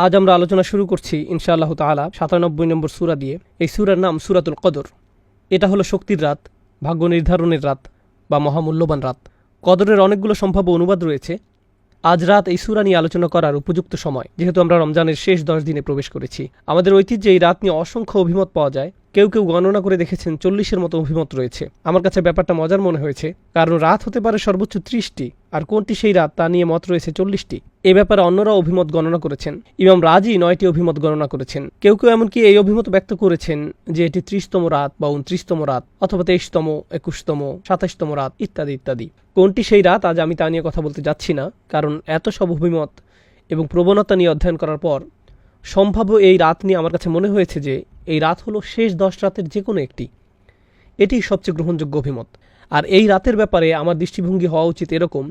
আজ আমরা আলোচনা শুরু করছি ইনশাআল্লাহ তাআলা ৯৭ নম্বর সূরা দিয়ে। এই সূরার নাম সূরাতুল কদর। এটা হলো শক্তির রাত, ভাগ্য নির্ধারণের রাত বা মহামূল্যবান রাত। কদরের অনেকগুলো সম্ভাব্য অনুবাদ রয়েছে। আজ রাত এই সূরা নিয়ে আলোচনা করার উপযুক্ত সময়, যেহেতু আমরা রমজানের শেষ ১০ দিনে প্রবেশ করেছি। আমাদের ঐতিহ্যে এই রাত নিয়ে অসংখ্য অভিমত পাওয়া যায়। কেউ কেউ গণনা করে দেখেছেন ৪০-এর মতো অভিমত রয়েছে। আমার কাছে ব্যাপারটা মজার মনে হয়েছে, কারণ রাত হতে পারে সর্বোচ্চ ৩০টি, আর কোনটি সেই রাত তা নিয়ে মত রয়েছে ৪০টি। এ ব্যাপারে অন্যরা অভিমত গণনা করেছেন। ইমাম রাজি ৯টি অভিমত গণনা করেছেন। কেউ কেউ এমনকি এই অভিমত ব্যক্ত করেছেন যে এটি ৩০তম রাত বা ২৯তম রাত অথবা ২৩তম, ২১তম, ২৭তম রাত ইত্যাদি ইত্যাদি। কোনটি সেই রাত আজ আমি তা নিয়ে কথা বলতে যাচ্ছি না, কারণ এত সব অভিমত এবং প্রবণতা নিয়ে অধ্যয়ন করার পর সম্ভাব্য এই রাত নিয়ে আমার কাছে মনে হয়েছে যে এই রাত হলো শেষ ১০ রাতের যে কোনো একটি। এটি সবচেয়ে গ্রহণযোগ্য অভিমত। আর এই রাতের ব্যাপারে আমার দৃষ্টিভঙ্গি হওয়া উচিত এরকম: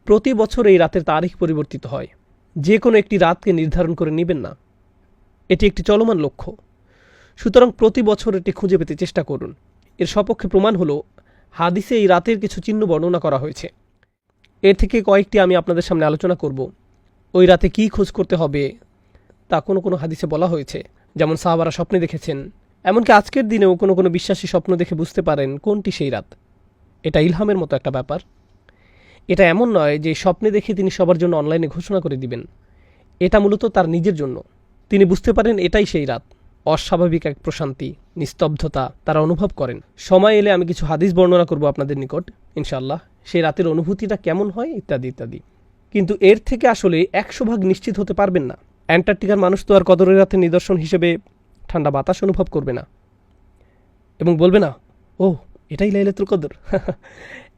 প্রতি বছর এই রাতের তারিখ পরিবর্তিত হয়। যে কোনো একটি রাতকে নির্ধারণ করে নেবেন না, এটি একটি চলমান লক্ষ্য। সুতরাং প্রতি বছর এটি খুঁজে পেতে চেষ্টা করুন। এর সপক্ষে প্রমাণ হলো হাদিসে এই রাতের কিছু চিহ্ন বর্ণনা করা হয়েছে। এর থেকে কয়েকটি আমি আপনাদের সামনে আলোচনা করব। ওই রাতে কী খোঁজ করতে হবে তা কোনো কোনো হাদিসে বলা হয়েছে, যেমন সাহাবারা স্বপ্নে দেখেছেন। এমনকি আজকের দিনেও কোনো কোনো বিশ্বাসী স্বপ্ন দেখে বুঝতে পারেন কোনটি সেই রাত। এটা ইলহামের মতো একটা ব্যাপার। এটা এমন নয় যে স্বপ্নে দেখে তিনি সবার জন্য অনলাইনে ঘোষণা করে দিবেন। এটা মূলত তার নিজের জন্য। তিনি বুঝতে পারেন এটাই সেই রাত। অস্বাভাবিক এক প্রশান্তি, নিস্তব্ধতা তারা অনুভব করেন। সময় এলে আমি কিছু হাদিস বর্ণনা করব আপনাদের নিকট ইনশাআল্লাহ, সেই রাতের অনুভূতিটা কেমন হয় ইত্যাদি ইত্যাদি। কিন্তু এর থেকে আসলে ১০০% নিশ্চিত হতে পারবেন না। অ্যান্টার্কটিকার মানুষ তো আর কদরের রাতের নিদর্শন হিসেবে ঠান্ডা বাতাস অনুভব করবে না এবং বলবে না, ও এটাই লাইলাতুল কদর।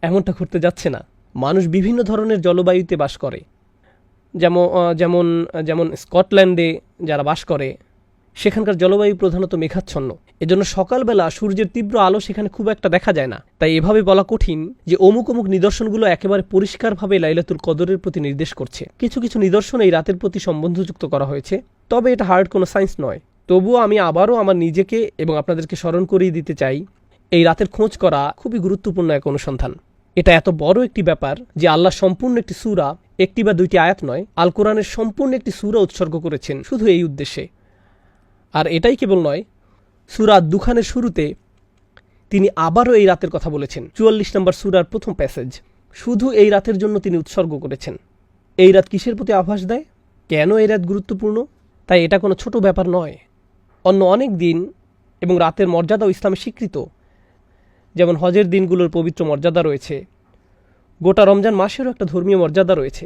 এমনটা ঘটতে যাচ্ছে না। মানুষ বিভিন্ন ধরনের জলবায়ুতে বাস করে। যেমন যেমন স্কটল্যান্ডে যারা বাস করে, সেখানকার জলবায়ু প্রধানত মেঘাচ্ছন্ন। এজন্য সকালবেলা সূর্যের তীব্র আলো সেখানে খুব একটা দেখা যায় না। তাই এভাবে বলা কঠিন যে অমুক অমুক নিদর্শনগুলো একেবারে পরিষ্কারভাবে লাইলাতুল কদরের প্রতি নির্দেশ করছে। কিছু কিছু নিদর্শন এই রাতের প্রতি সম্বন্ধযুক্ত করা হয়েছে, তবে এটা হার্ড কোনো সায়েন্স নয়। তবুও আমি আবারও আমার নিজেকে এবং আপনাদেরকে স্মরণ করিয়ে দিতে চাই, এই রাতের খোঁজ করা খুবই গুরুত্বপূর্ণ এক অনুসন্ধান। এটা এত বড় একটি ব্যাপার যে আল্লাহ সম্পূর্ণ একটি সূরা, একটি বা দুইটি আয়াত নয়, আল কোরআনের সম্পূর্ণ একটি সূরা উৎসর্গ করেছেন শুধু এই উদ্দেশ্যে। আর এটাই কেবল নয়, সূরা দুখানের শুরুতে তিনি আবারও এই রাতের কথা বলেছেন। ৪৪ নম্বর সূরার প্রথম প্যাসেজ শুধু এই রাতের জন্য তিনি উৎসর্গ করেছেন। এই রাত কিসের প্রতি আভাস দেয়? কেন এই রাত গুরুত্বপূর্ণ? তাই এটা কোনো ছোট ব্যাপার নয়। অন্য অনেক দিন এবং রাতের মর্যাদাও ইসলামে স্বীকৃত, যেমন হজের দিনগুলোর পবিত্র মর্যাদা রয়েছে। গোটা রমজান মাসেরও একটা ধর্মীয় মর্যাদা রয়েছে।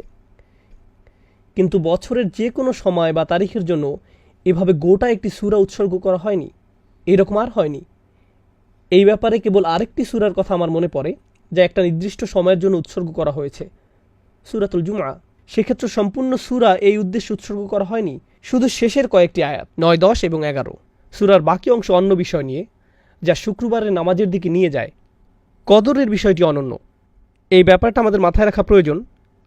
কিন্তু বছরের যে কোনো সময় বা তারিখের জন্য এভাবে গোটা একটি সূরা উৎসর্গ করা হয়নি। এরকম আর হয়নি। এই ব্যাপারে কেবল আরেকটি সূরার কথা আমার মনে পড়ে, যা একটা নির্দিষ্ট সময়ের জন্য উৎসর্গ করা হয়েছে, সূরাতুল জুমআ। সেক্ষেত্রে সম্পূর্ণ সূরা এই উদ্দেশ্যে উৎসর্গ করা হয়নি, শুধু শেষের কয়েকটি আয়াত ৯, ১০ এবং ১১। সূরার বাকি অংশ অন্য বিষয় নিয়ে, যা শুক্রবারের নামাজের দিকে নিয়ে যায়। কদরের বিষয়টি অনন্য। এই ব্যাপারটা আমাদের মাথায় রাখা প্রয়োজন।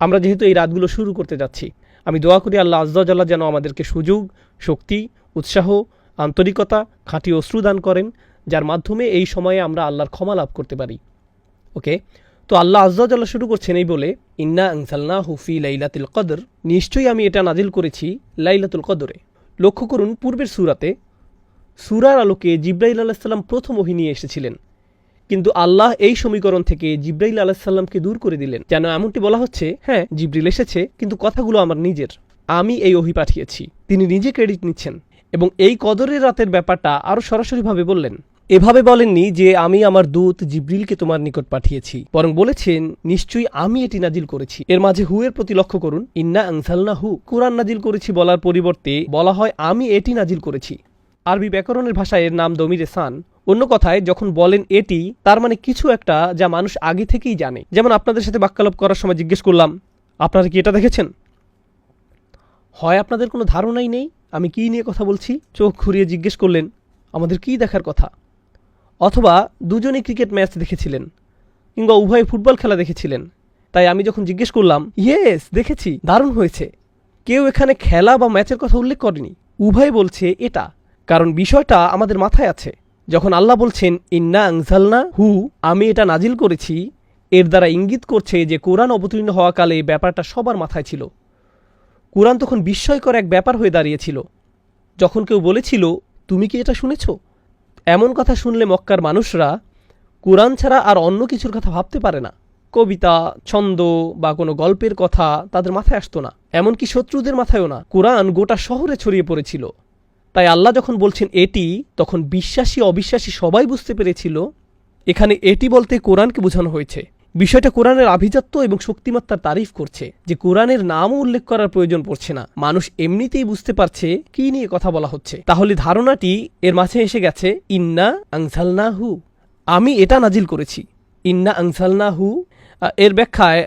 আমরা যেহেতু এই রাতগুলো শুরু করতে যাচ্ছি, আমি দোয়া করি আল্লাহ আযজা ওয়া জাল্লা যেন আমাদেরকে সুযোগ, শক্তি, উৎসাহ, আন্তরিকতা, খাঁটি অশ্রু দান করেন, যার মাধ্যমে এই সময়ে আমরা আল্লাহর ক্ষমা লাভ করতে পারি। ওকে, তো আল্লাহ আযজা ওয়া জাল্লা শুরু করছেন এই বলে, ইন্না আনজালনাহু ফি লাইলাতুল কদর, নিশ্চয়ই আমি এটা নাজিল করেছি লাইলাতুল কদরে। লক্ষ্য করুন, পূর্বের সূরাতে সূরার আলোকে জিবরাইল আলাইহিস সালাম প্রথম ওহী নিয়ে এসেছিলেন, কিন্তু আল্লাহ এই সমীকরণ থেকে জিবরাইল আলাইহিস সালামকে দূর করে দিলেন। যেন এমনটি বলা হচ্ছে, হ্যাঁ জিবরিল এসেছে, কিন্তু কথাগুলো আমার নিজের, আমি এই ওহী পাঠিয়েছি। তিনি নিজে ক্রেডিট নিচ্ছেন এবং এই কদরের রাতের ব্যাপারটা আরও সরাসরিভাবে বললেন। এভাবে বলেননি যে আমি আমার দূত জিবরিলকে তোমার নিকট পাঠিয়েছি, বরং বলেছেন নিশ্চয়ই আমি এটি নাজিল করেছি। এর মাঝে হু এর প্রতি লক্ষ্য করুন। ইন্না আনজালনাহু, কুরআন নাজিল করেছি বলার পরিবর্তে বলা হয় আমি এটি নাজিল করেছি। আরবি ব্যাকরণের ভাষায় এর নাম দমিরে সান। অন্য কথায় যখন বলেন এটি, তার মানে কিছু একটা যা মানুষ আগে থেকেই জানে। যেমন আপনাদের সাথে বাক্যালাপ করার সময় জিজ্ঞেস করলাম, আপনারা কি এটা দেখেছেন? হয় আপনাদের কোনো ধারণাই নেই আমি কি নিয়ে কথা বলছি, চোখ ঘুরিয়ে জিজ্ঞেস করলেন আমাদের কি দেখার কথা, অথবা দুজনেই ক্রিকেট ম্যাচ দেখেছিলেন কিংবা উভয় ফুটবল খেলা দেখেছিলেন। তাই আমি যখন জিজ্ঞেস করলাম, ইয়েস দেখেছি, দারুণ হয়েছে, কেউ এখানে খেলা বা ম্যাচের কথা উল্লেখ করেনি। উভয় বলছে এটা, কারণ বিষয়টা আমাদের মাথায় আছে। যখন আল্লাহ বলছেন ইন্না আনজালনা হু, আমি এটা নাজিল করেছি, এর দ্বারা ইঙ্গিত করছে যে কোরআন অবতীর্ণ হওয়াকালে ব্যাপারটা সবার মাথায় ছিল। কুরআন তখন বিস্ময়কর এক ব্যাপার হয়ে দাঁড়িয়েছিল। যখন কেউ বলেছিল, তুমি কি এটা শুনেছ? এমন কথা শুনলে মক্কার মানুষরা কুরআন ছাড়া আর অন্য কিছুর কথা ভাবতে পারে না। কবিতা, ছন্দ বা কোনো গল্পের কথা তাদের মাথায় আসতো না, এমনকি শত্রুদের মাথায়ও না। কুরআন গোটা শহরে ছড়িয়ে পড়েছিল। তাই আল্লাহ যখন বলছেন এটি, তখন বিশ্বাসী অবিশ্বাসী সবাই বুঝতে পেরেছিল এখানে এটি বলতে কোরআনকে বোঝানো হয়েছে। বিষয়টা কোরআনের আভিজাত্য এবং শক্তিমত্তার তারিফ করছে, যে কোরআনের নামও উল্লেখ করার প্রয়োজন পড়ছে না। মানুষ এমনিতেই বুঝতে পারছে কি নিয়ে কথা বলা হচ্ছে। তাহলে ধারণাটি এর মাঝে এসে গেছে, ইন্না আনজালনাহু, আমি এটা নাজিল করেছি। ইন্না আনজালনাহু এর ব্যাখ্যায়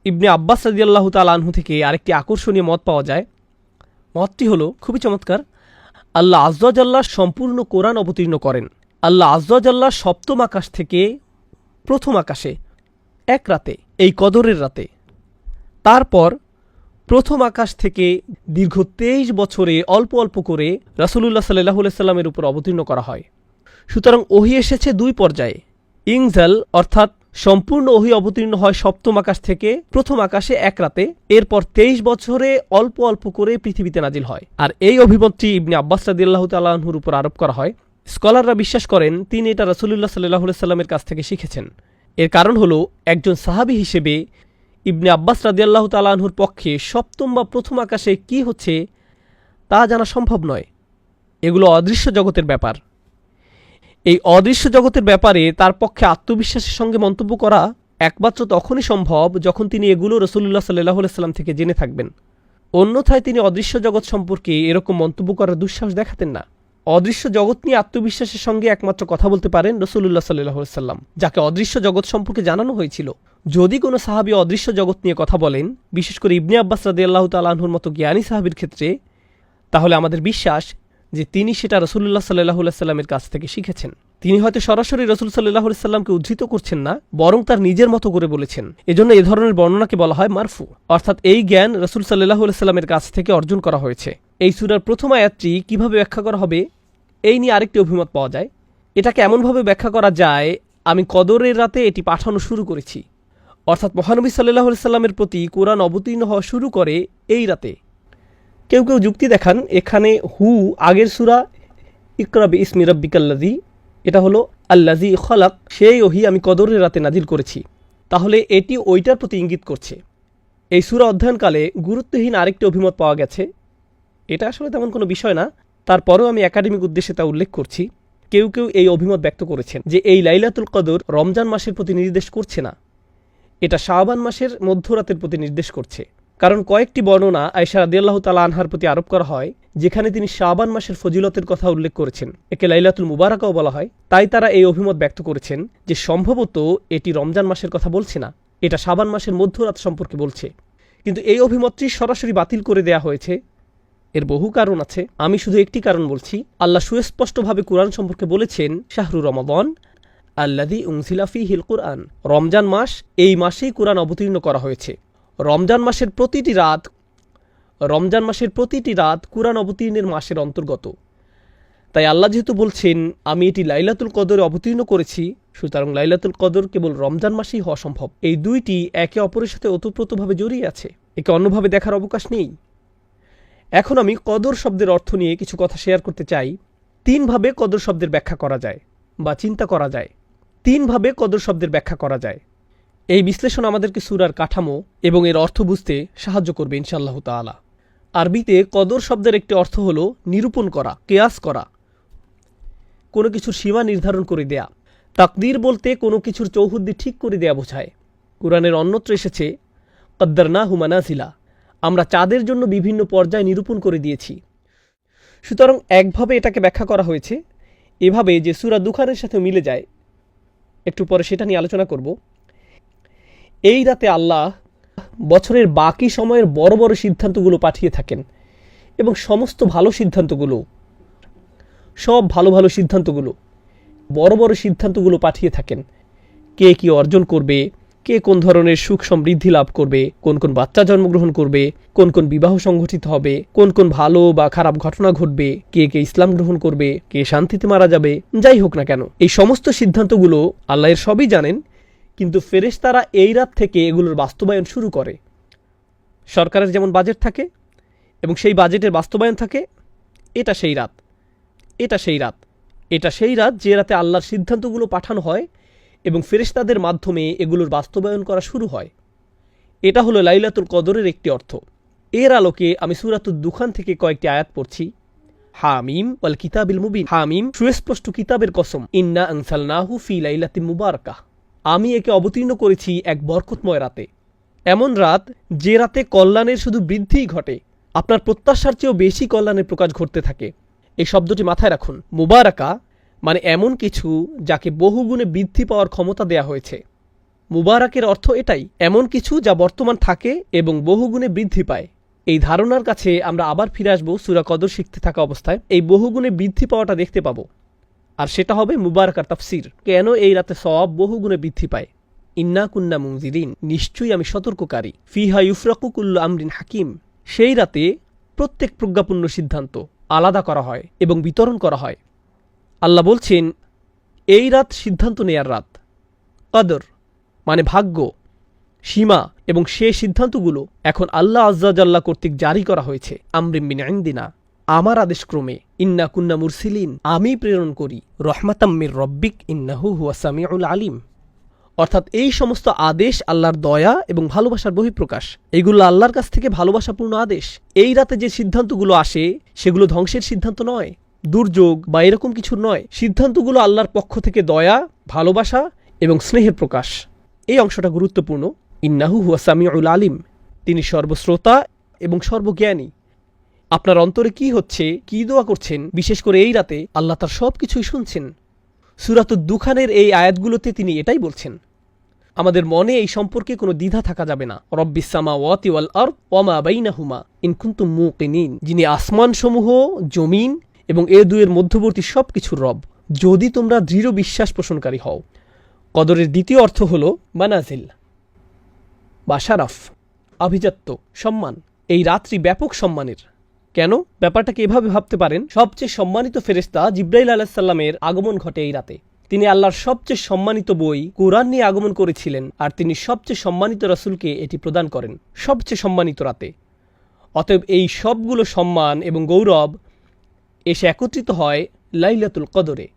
ইবনে আব্বাস রাদিয়াল্লাহু তাআলা আনহু থেকে আরেকটি আকর্ষণীয় মত পাওয়া যায়। মতটি হলো খুবই চমৎকার। আল্লাহ আযজা ওয়া জাল্লা সম্পূর্ণ কোরআন অবতীর্ণ করেন। আল্লাহ আযজা ওয়া জাল্লা সপ্তম আকাশ থেকে প্রথম আকাশে এক রাতে, এই কদরের রাতে। তারপর প্রথম আকাশ থেকে দীর্ঘ 23 বছরে অল্প অল্প করে রাসূলুল্লাহ সাল্লাল্লাহু আলাইহি সাল্লামের উপর অবতীর্ণ করা হয়। সুতরাং ওহী এসেছে দুই পর্যায়ে। ইনজাল অর্থাৎ সম্পূর্ণ ওহী অবতীর্ণ হয় সপ্তম আকাশ থেকে প্রথম আকাশে এক রাতে, এরপর 23 বছরে অল্প অল্প করে পৃথিবীতে নাজিল হয়। আর এই অভিমতটি ইবনে আব্বাস রাদিয়াল্লাহু তাআলা আনহুর উপর আরোপ করা হয়। স্কলাররা বিশ্বাস করেন তিনি এটা রাসূলুল্লাহ সাল্লাল্লাহু আলাইহি সাল্লামের কাছ থেকে শিখেছেন। এর কারণ হলো, একজন সাহাবী হিসেবে ইবনে আব্বাস রাদিয়াল্লাহু তাআলা আনহুর পক্ষে সপ্তম বা প্রথম আকাশে কি হচ্ছে তা জানা সম্ভব নয়। এগুলো অদৃশ্য জগতের ব্যাপার। এই অদৃশ্য জগতের ব্যাপারে তার পক্ষে আত্মবিশ্বাসের সঙ্গে মন্তব্য করা একমাত্র তখনই সম্ভব যখন তিনি এগুলো রাসূলুল্লাহ সাল্লাল্লাহু আলাইহি সাল্লাম থেকে জেনে থাকবেন। অন্যথায় তিনি অদৃশ্য জগৎ সম্পর্কে এরকম মন্তব্য করার দুঃসাহস দেখাতেন না। অদৃশ্য জগৎ নিয়ে আত্মবিশ্বাসের সঙ্গে একমাত্র কথা বলতে পারেন রাসূলুল্লাহ সাল্লাল্লাহু আলাইহি সাল্লাম, যাকে অদৃশ্য জগৎ সম্পর্কে জানানো হয়েছিল। যদি কোনো সাহাবী অদৃশ্য জগৎ নিয়ে কথা বলেন, বিশেষ করে ইবনে আব্বাস রাদিয়াল্লাহু তাআলা আনহুর মতো জ্ঞানী সাহাবীর ক্ষেত্রে, তাহলে আমাদের বিশ্বাস যে তিনি সেটা রাসূলুল্লাহ সাল্লাল্লাহু আলাইহি সাল্লামের কাছ থেকে শিখেছেন। তিনি হয়তো সরাসরি রাসূল সাল্লাল্লাহু আলাইহি সাল্লামকে উদ্ধৃত করছেন না, বরং তার নিজের মতো করে বলেছেন। এজন্য এ ধরনের বর্ণনাকে বলা হয় মারফু, অর্থাৎ এই জ্ঞান রাসূল সাল্লাল্লাহু আলাইহি সাল্লামের কাছ থেকে অর্জন করা হয়েছে। এই সূরার প্রথম আয়াতটি কিভাবে ব্যাখ্যা করা হবে এই নিয়ে আরেকটি অভিমত পাওয়া যায়। এটাকে এমনভাবে ব্যাখ্যা করা যায়, আমি কদরের রাতে এটি পাঠানো শুরু করেছি, অর্থাৎ মহানবী সাল্লাল্লাহু আলাইহি সাল্লামের প্রতি কোরআন অবতীর্ণ হওয়া শুরু করে এই রাতে। কেউ কেউ যুক্তি দেখান, এখানে হু আগের সূরা ইকরা বিইসমি রাব্বিকাল্লাযী, এটা হলো আল্লাযী খলাক, সেই ওহী আমি কদরের রাতে নাজিল করেছি। তাহলে এটি ওইটার প্রতি ইঙ্গিত করছে। এই সূরা অধ্যয়নকালে গুরুত্বহীন আরেকটি অভিমত পাওয়া গেছে। এটা আসলে তেমন কোনো বিষয় না, তারপরেও আমি একাডেমিক উদ্দেশ্যে তা উল্লেখ করছি। কেউ কেউ এই অভিমত ব্যক্ত করেছেন যে এই লাইলাতুল কদর রমজান মাসের প্রতি নির্দেশ করছে না, এটা শাবান মাসের মধ্যরাতের প্রতি নির্দেশ করছে। কারণ কয়েকটি বর্ণনা আয়েশা রাদিয়াল্লাহু তাআলা আনহার প্রতি আরোপ করা হয়, যেখানে তিনি শাবান মাসের ফজিলতের কথা উল্লেখ করেছেন। একে লাইলাতুল মুবারাকাও বলা হয়। তাই তারা এই অভিমত ব্যক্ত করেছেন যে সম্ভবত এটি রমজান মাসের কথা বলছে না, এটা শাবান মাসের মধ্যরাত সম্পর্কে বলছে। কিন্তু এই অভিমতটি সরাসরি বাতিল করে দেয়া হয়েছে। এর বহু কারণ আছে, আমি শুধু একটি কারণ বলছি। আল্লাহ সুস্পষ্টভাবে কুরআন সম্পর্কে বলেছেন, শাহরু রমাদান আল্লাযী উনজিলা ফীহিল কুরআন, রমজান মাস, এই মাসেই কুরআন অবতীর্ণ করা হয়েছে। রমজান মাসের প্রতিটি রাত কুরআন অবতীর্ণের মাসের অন্তর্গত। তাই আল্লাহ যেহেতু বলছেন আমি এটি লাইলাতুল কদরে অবতীর্ণ করেছি, সুতরাং লাইলাতুল কদর কেবল রমজান মাসেই হওয়া সম্ভব। এই দুইটি একে অপরের সাথে ওতপ্রোতভাবে জড়িয়ে আছে, একে অন্যভাবে দেখার অবকাশ নেই। এখন আমি কদর শব্দের অর্থ নিয়ে কিছু কথা শেয়ার করতে চাই। 3 ভাবে কদর শব্দের ব্যাখ্যা করা যায় বা চিন্তা করা যায়। 3 ভাবে কদর শব্দের ব্যাখ্যা করা যায়। এই বিশ্লেষণ আমাদেরকে সূরার কাঠামো এবং এর অর্থ বুঝতে সাহায্য করবে ইনশাআল্লাহ তাআলা। আরবিতে কদর শব্দের একটি অর্থ হলো নিরূপণ করা, কিয়াস করা, কোনো কিছুর সীমা নির্ধারণ করে দেয়া। তাকদীর বলতে কোনো কিছুর চৌহদ্দি ঠিক করে দেয়া বোঝায়। কুরআনের অন্যত্র এসেছে কদ্দারনাহু মানাজিলা, আমরা চাঁদের জন্য বিভিন্ন পর্যায় নিরূপণ করে দিয়েছি। সুতরাং একভাবে এটাকে ব্যাখ্যা করা হয়েছে এভাবে যে সূরা দুখানের সাথে মিলে যায়। একটু পরে সেটা নিয়ে আলোচনা করব। এই রাতে আল্লাহ বছরের বাকি সময়ের বড় বড় সিদ্ধান্তগুলো পাঠিয়ে থাকেন এবং সমস্ত ভালো সিদ্ধান্তগুলো, সব ভালো ভালো সিদ্ধান্তগুলো, বড় বড় সিদ্ধান্তগুলো পাঠিয়ে থাকেন। কে কি অর্জন করবে, কে কোন ধরনের সুখ সমৃদ্ধি লাভ করবে, কোন কোন বাচ্চা জন্মগ্রহণ করবে, কোন কোন বিবাহ সংঘটিত হবে, কোন কোন ভালো বা খারাপ ঘটনা ঘটবে, কে কে ইসলাম গ্রহণ করবে, কে শান্তিতে মারা যাবে, যাই হোক না কেন, এই সমস্ত সিদ্ধান্তগুলো আল্লাহ এর সবই জানেন। কিন্তু ফেরেশতারা এই রাত থেকে এগুলোর বাস্তবায়ন শুরু করে। সরকারের যেমন বাজেট থাকে এবং সেই বাজেটের বাস্তবায়ন থাকে, এটা সেই রাত, এটা সেই রাত, এটা সেই রাত যে রাতে আল্লাহর সিদ্ধান্তগুলো পাঠানো হয় এবং ফেরেশতাদের মাধ্যমে এগুলোর বাস্তবায়ন করা শুরু হয়। এটা হলো লাইলাতুল কদরের একটি অর্থ। এর আলোকে আমি সূরাতুদ দুখান থেকে কয়েকটি আয়াত পড়ছি। হামিম ওয়াল কিতাবিল মুবিন। হামিম, সুস্পষ্ট কিতাবের কসম। ইন্না আনসালনাহু ফি লাইলাতিন মুবারাকাহ। আমি একে অবতীর্ণ করেছি এক বরকতময় রাতে। এমন রাত যে রাতে কল্যাণের শুধু বৃদ্ধিই ঘটে, আপনার প্রত্যাশার চেয়েও বেশি কল্যাণের প্রকাশ ঘটতে থাকে। এই শব্দটি মাথায় রাখুন। মুবারাকা মানে এমন কিছু যাকে বহুগুণে বৃদ্ধি পাওয়ার ক্ষমতা দেয়া হয়েছে। মুবারাকের অর্থ এটাই, এমন কিছু যা বর্তমান থাকে এবং বহুগুণে বৃদ্ধি পায়। এই ধারণার কাছে আমরা আবার ফিরে আসবো সূরা কদর শিখতে থাকা অবস্থায়। এই বহুগুণে বৃদ্ধি পাওয়াটা দেখতে পাবো, আর সেটা হবে মুবারাকার তাফসির। কেন এই রাতে সওয়াব বহুগুণে বৃদ্ধি পায়? ইন্না কুন্না মুনজিরিন, নিশ্চয়ই আমি সতর্ককারী। ফিহা ইউফরাকু কুল্লু আমরিন হাকিম, সেই রাতে প্রত্যেক প্রজ্ঞাপূর্ণ সিদ্ধান্ত আলাদা করা হয় এবং বিতরণ করা হয়। আল্লাহ বলছেন এই রাত সিদ্ধান্ত নেয়ার রাত। কদর মানে ভাগ্য, সীমা এবং সে সিদ্ধান্তগুলো এখন আল্লাহ আজ্জাজাল্লাহ কর্তৃক জারি করা হয়েছে। আমরিন মিন ইনদিনা, আমার আদেশক্রমে। ইন্না কুন্না মুরসিলিন, আমি প্রেরণ করি। রহমাতাম মির রব্বিক ইন্নাহু হুয়া সামিউল আলিম, অর্থাৎ এই সমস্ত আদেশ আল্লাহর দয়া এবং ভালোবাসার বহিঃপ্রকাশ। এইগুলো আল্লাহর কাছ থেকে ভালোবাসাপূর্ণ আদেশ। এই রাতে যে সিদ্ধান্তগুলো আসে সেগুলো ধ্বংসের সিদ্ধান্ত নয়, দুর্যোগ বা এরকম কিছু নয়। সিদ্ধান্তগুলো আল্লাহর পক্ষ থেকে দয়া, ভালোবাসা এবং স্নেহের প্রকাশ। এই অংশটা গুরুত্বপূর্ণ। ইন্নাহু হুয়া সামিউল আলিম, তিনি সর্বশ্রোতা এবং সর্বজ্ঞানী। আপনার অন্তরে কি হচ্ছে, কি দোয়া করছেন, বিশেষ করে এই রাতে আল্লাহ তার সব কিছুই শুনছেন। সূরাতুদ দুখানের এই আয়াতগুলোতে তিনি এটাই বলছেন। আমাদের মনে এই সম্পর্কে কোনো দ্বিধা থাকা যাবে না। রব্বিস সামাওয়াতি ওয়াল আরদ ওয়া মা বাইনাহুমা ইন কুনতুম মুকিনিন, যিনি আসমানসমূহ, জমিন এবং এ দুয়ের মধ্যবর্তী সব কিছুর রব, যদি তোমরা দৃঢ় বিশ্বাস পোষণকারী হও। কদরের দ্বিতীয় অর্থ হল মানাজিল বা শারাফ, আভিজাত্য, সম্মান। এই রাত্রি ব্যাপক সম্মানের। কেন? ব্যাপারটাকে এভাবে ভাবতে পারেন, সবচেয়ে সম্মানিত ফেরেশতা জিবরাইল আলাইহিস সালামের আগমন ঘটে এই রাতে। তিনি আল্লাহর সবচেয়ে সম্মানিত বই কুরআন নিয়ে আগমন করেছিলেন, আর তিনি সবচেয়ে সম্মানিত রাসূলকে এটি প্রদান করেন সবচেয়ে সম্মানিত রাতে। অতএব এই সবগুলো সম্মান এবং গৌরব এসে একত্রিত হয় লাইলাতুল কদরে।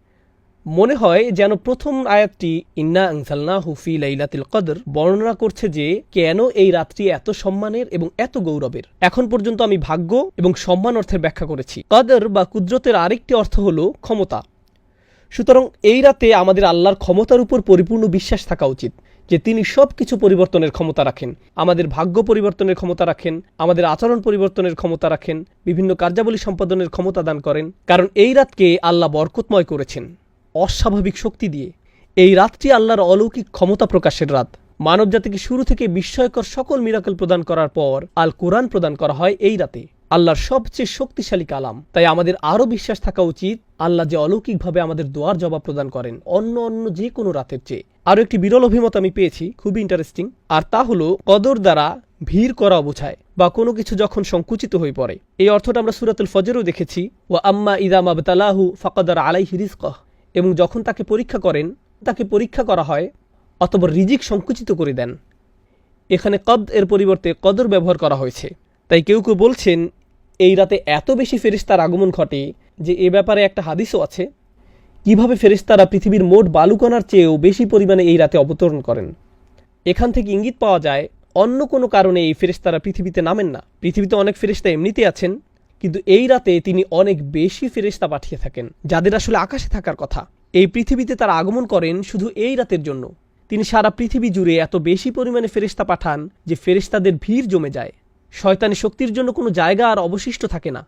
মনে হয় যেন প্রথম আয়াতটি ইন্না আনজালনাহু ফি লাইলাতুল কদর বর্ণনা করছে যে কেন এই রাত্রি এত সম্মানের এবং এত গৌরবের। এখন পর্যন্ত আমি ভাগ্য এবং সম্মান অর্থের ব্যাখ্যা করেছি। কদর বা কুদরতের আরেকটি অর্থ হলো ক্ষমতা। সুতরাং এই রাতে আমাদের আল্লাহর ক্ষমতার উপর পরিপূর্ণ বিশ্বাস থাকা উচিত যে তিনি সব কিছু পরিবর্তনের ক্ষমতা রাখেন। আমাদের ভাগ্য পরিবর্তনের ক্ষমতা রাখেন, আমাদের আচরণ পরিবর্তনের ক্ষমতা রাখেন, বিভিন্ন কার্যাবলী সম্পাদনের ক্ষমতা দান করেন। কারণ এই রাতকে আল্লাহ বরকতময় করেছেন অস্বাভাবিক শক্তি দিয়ে। এই রাতটি আল্লাহর অলৌকিক ক্ষমতা প্রকাশের রাত। মানবজাতিকে শুরু থেকে বিস্ময়কর সকল মিরাকল প্রদান করার পর আল কোরআন প্রদান করা হয় এই রাতে, আল্লাহর সবচেয়ে শক্তিশালী কালাম। তাই আমাদের আরও বিশ্বাস থাকা উচিত আল্লাহ যে অলৌকিকভাবে আমাদের দোয়ার জবাব প্রদান করেন অন্য যে কোনো রাতের চেয়ে। আরও একটি বিরল অভিমত আমি পেয়েছি, খুবই ইন্টারেস্টিং, আর তা হলো কদর দ্বারা ভিড় করা বোঝায় বা কোনো কিছু যখন সংকুচিত হয়ে পড়ে। এই অর্থটা আমরা সূরাতুল ফজরেও দেখেছি, ওয়া আম্মা ইযা মাবতালাহু ফাকাদার আলাইহি রিজকাহ, এবং যখন তাকে পরীক্ষা করা হয় অতঃপর রিজিক সংকুচিত করে দেন। এখানে কদ এর পরিবর্তে কদর ব্যবহার করা হয়েছে। তাই কেউ কেউ বলছেন এই রাতে এত বেশি ফেরেশতার আগমন ঘটে যে এ ব্যাপারে একটা হাদিসও আছে, কিভাবে ফেরেশতারা পৃথিবীর মোট বালুকণার চেয়েও বেশি পরিমাণে এই রাতে অবতরণ করেন। এখান থেকে ইঙ্গিত পাওয়া যায় অন্য কোনো কারণে এই ফেরেশতারা পৃথিবীতে নামেন না। পৃথিবীতে অনেক ফেরেশতা এমনিতে আছেন, কিন্তু এই রাতে তিনি অনেক বেশি ফেরেশতা পাঠিয়ে থাকেন যাদের আসলে আকাশে থাকার কথা। এই পৃথিবীতে তারা আগমন করেন শুধু এই রাতের জন্য। তিনি সারা পৃথিবী জুড়ে এত বেশি পরিমাণে ফেরেশতা পাঠান যে ফেরেশতাদের ভিড় জমে যায়, শয়তানি শক্তির জন্য কোনো জায়গা আর অবশিষ্ট থাকে না।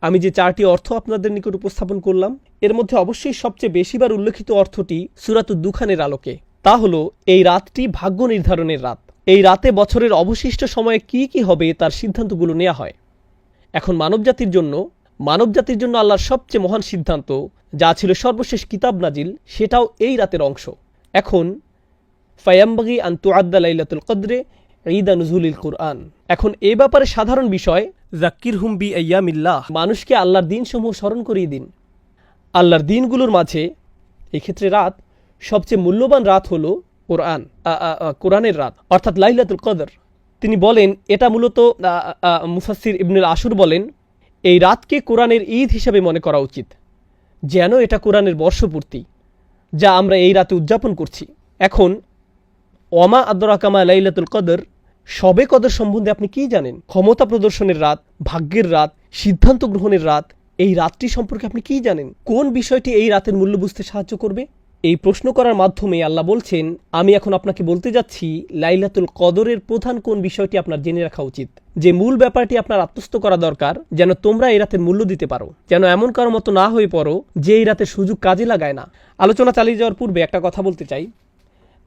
আমি যে চারটি অর্থ আপনাদের নিকট উপস্থাপন করলাম এর মধ্যে অবশ্যই সবচেয়ে বেশিবার উল্লেখিত অর্থটি সূরাতুদ দুখানের আলোকে। তা হলো এই রাতটি ভাগ্য নির্ধারণের রাত। এই রাতে বছরের অবশিষ্ট সময়ে কি কি হবে তার সিদ্ধান্তগুলো নেওয়া হয়। এখন মানবজাতির জন্য আল্লাহর সবচেয়ে মহান সিদ্ধান্ত, যা ছিল সর্বশেষ কিতাব নাজিল, সেটাও এই রাতের অংশ। এখন ফায়াম্বাগি আন তুআদ্দা লাইলাতুল কদরে ঈদা নুজুলিল কুরআন। এখন এ ব্যাপারে সাধারণ বিষয়, যাক্কিরহুম বি আইয়ামিল্লাহ, মানুষকে আল্লাহর দিনসমূহ স্মরণ করিয়ে দিন। আল্লাহর দিনগুলোর মাঝে এই ক্ষেত্রে রাত সবচেয়ে মূল্যবান রাত হলো কোরআনের রাত, অর্থাৎ লাইলাতুল কদর। তিনি বলেন এটা মূলত মুফাসসির ইবনুল আশুর বলেন এই রাতকে কোরআনের ঈদ হিসেবে মনে করা উচিত, যেন এটা কোরআনের বর্ষপূর্তি যা আমরা এই রাতে উদযাপন করছি। এখন ওমা আদরাকা লাইলাতুল কদর, শবে কদর সম্বন্ধে আপনি কি জানেন? ক্ষমতা প্রদর্শনের রাত, ভাগ্যের রাত, সিদ্ধান্ত গ্রহণের রাত। এই রাতটি সম্পর্কে আপনি কি জানেন? কোন বিষয়টি এই রাতের মূল্য বুঝতে সাহায্য করবে? এই প্রশ্ন করার মাধ্যমে আল্লাহ বলছেন, আমি এখন আপনাকে বলতে যাচ্ছি লাইলাতুল কদরের প্রধান কোন বিষয়টি আপনার জেনে রাখা উচিত, যে মূল ব্যাপারটি আপনার আত্মস্থ করা দরকার, যেন তোমরা এই রাতের মূল্য দিতে পারো, যেন এমন কারো মতো না হয়ে পড়ো যে এই রাতের সুযোগ কাজে লাগায় না। আলোচনা চালিয়ে যাওয়ার পূর্বে একটা কথা বলতে চাই,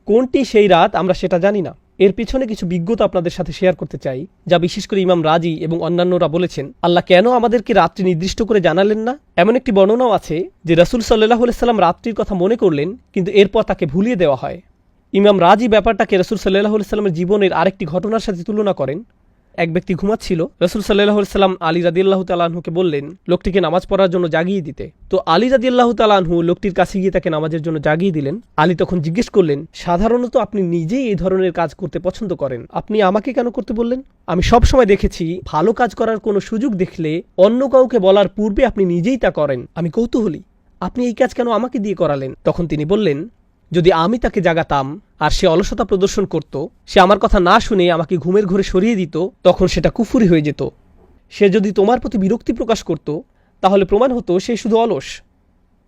কোনটি সেই রাত আমরা সেটা জানি না। এর পিছনে কিছু বিজ্ঞতা আপনাদের সাথে শেয়ার করতে চাই, যা বিশেষ করে ইমাম রাজি এবং অন্যান্যরা বলেছেন। আল্লাহ কেন আমাদেরকে রাত্রি নির্দিষ্ট করে জানালেন না? এমন একটি বর্ণনাও আছে যে রাসূল সাল্লাল্লাহু আলাইহি সাল্লাম রাত্রির কথা মনে করলেন, কিন্তু এরপর তাকে ভুলিয়ে দেওয়া হয়। ইমাম রাজি ব্যাপারটাকে রাসূল সাল্লাল্লাহু আলাইহি সাল্লামের জীবনের আরেকটি ঘটনার সাথে তুলনা করেন। এক ব্যক্তি ঘুমাচ্ছিল, রাসূল সাল্লাল্লাহু আলাইহি সাল্লাম আলী রাদিয়াল্লাহু তাআলা আনহুকে বললেন লোকটিকে নামাজ পড়ার জন্য জাগিয়ে দিতে। তো আলী রাদিয়াল্লাহু তাআলা আনহু লোকটির কাছে গিয়ে তাকে নামাজের জন্য জাগিয়ে দিলেন। আলী তখন জিজ্ঞেস করলেন, সাধারণত আপনি নিজেই এই ধরনের কাজ করতে পছন্দ করেন, আপনি আমাকে কেন করতে বললেন? আমি সব সময় দেখেছি ভালো কাজ করার কোনো সুযোগ দেখলে অন্য কাউকে বলার পূর্বে আপনি নিজেই তা করেন। আমি কৌতূহলী, আপনি এই কাজ কেন আমাকে দিয়ে করালেন? তখন তিনি বললেন, যদি আমি তাকে জাগাতাম আর সে অলসতা প্রদর্শন করত, সে আমার কথা না শুনে আমাকে ঘুমের ঘরে সরিয়ে দিত, তখন সেটা কুফরি হয়ে যেত। সে যদি তোমার প্রতি বিরক্তি প্রকাশ করত, তাহলে প্রমাণ হতো সে শুধু অলস।